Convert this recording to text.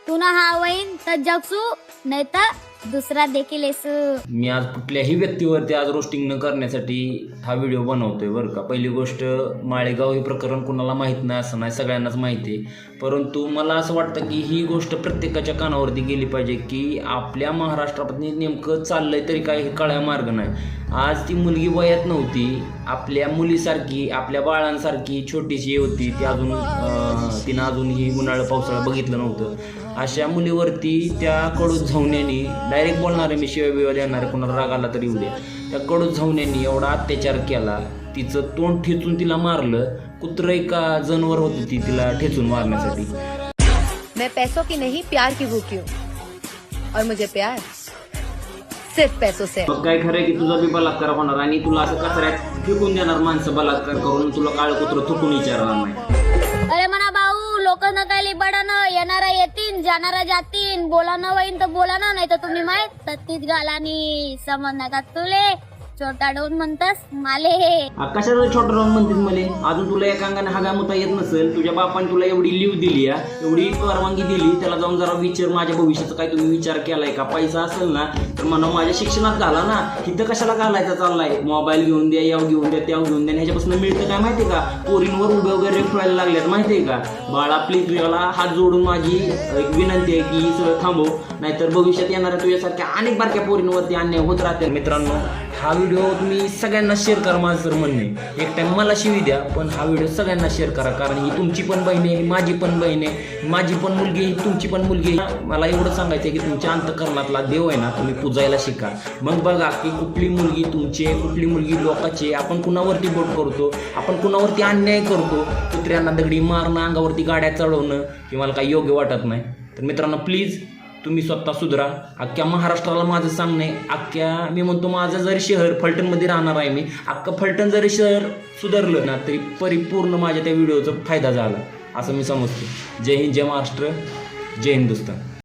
तू ना हा होईन तर जगसू नाही तर दुसरा देखील येसू. मी आज कुठल्याही व्यक्तीवरती आज रोस्टिंग न करण्यासाठी हा व्हिडिओ बनवतोय बरं का. पहिली गोष्ट, माळेगाव हे प्रकरण कुणाला माहीत नाही असं नाही, सगळ्यांनाच माहिती आहे. परंतु मला असं वाटतं की ही गोष्ट प्रत्येकाच्या कानावरती गेली पाहिजे की आपल्या महाराष्ट्रामध्ये नेमकं चाललंय तरी काय हे कळायला मार्ग नाही. आज ती मुलगी वयात नव्हती, आपल्या मुलीसारखी आपल्या बाळांसारखी छोटीशी होती ती. तिनं अजून ही उन्हाळा पावसाळा बघितलं नव्हतं. अशा मुलीवरती त्या कडूच झावण्यानी, डायरेक्ट बोलणारे मी, शिवाय बिवा देणारे, कोणाला राग आला तरी उद्या, त्या कडूच झावण्यानी एवढा अत्याचार केला. तिचं तोंड ठेचून तिला मारलं. कुत्रं का जनावर होती ती तिला ठेचून मारण्यासाठी. मैं पैसों की नहीं प्यार की भूखी हूँ और मुझे प्यार सिर्फ पैसों से. मग काय खरंय की तुझा बी बलात्कार होणार आणि तुला असं कचऱ्यात फेकून देणार माणसं बलात्कार करून, तुला काळं कुत्रं थुकून विचारणार नाही. अरे म्हणा भाऊ, लोक नकाली बडानं, येणारा येतीन जाणारा जातीन, बोलानं होईन तर बोलानं, नाही तर तुम्ही माहित तत्तीच गालानी समज नका तुले. छोटा डोन म्हणतास माले. कशाला छोटा राहून म्हणतेस मले? अजून तुला एका अंगाने हागा मुता येत नसेल, तुझ्या बापाने तुला एवढी लीव दिली, एवढी परवानगी दिली, त्याला जाऊन जरा विचार, माझ्या भविष्याचा काय तुम्ही विचार केलाय का? पैसा असेल ना तर म्हणा माझ्या शिक्षणात घाला ना, इथं कशाला घालायचा चाललाय? मोबाईल घेऊन द्या, याव घेऊन द्या, त्याव घेऊन द्या, ह्याच्यापासून मिळतं काय माहितीये का? पोरींवर उभे वगैरे ठेवायला लागल्यात माहितीये का? बाळा प्लीज, तुझ्याला हात जोडून माझी एक विनंती आहे की सगळं थांबव, नाहीतर भविष्यात येणाऱ्या तुझ्यासारख्या अनेक बारक्या पोरींवरती अन्याय होत राहते. मित्रांनो, हा व्हिडिओ तुम्ही सगळ्यांना शेअर करा. माझं तर म्हणणं आहे, एक टाइम मला शिवी द्या, पण हा व्हिडिओ सगळ्यांना शेअर करा. कारण ही तुमची पण बहीण आहे, माझी पण बहीण आहे, माझी पण मुलगी आहे, तुमची पण मुलगी आहे. मला एवढं सांगायचं आहे की तुमच्या अंतःकरणातला देव आहे ना, तुम्ही पूजायला शिका. मग बघा की कुठली मुलगी तुमची आहे, कुठली मुलगी लोकांची. आपण कुणावरती बोट करतो, आपण कुणावरती अन्याय करतो, कुत्र्यांना दगडी मारणं, अंगावरती गाड्या चढवणं, हे मला काही योग्य वाटत नाही. तर मित्रांनो, प्लीज तुम्ही स्वतः सुधरा. अख्ख्या महाराष्ट्राला माझं सांगणं आहे, अख्ख्या मी म्हणतो माझं जरी शहर फलटणमध्ये राहणार आहे मी, अख्खं फलटण जरी शहर सुधारलं ना तरी परिपूर्ण माझ्या त्या व्हिडिओचा फायदा झाला असं मी समजतो. जय हिंद, जय महाराष्ट्र, जय हिंदुस्तान.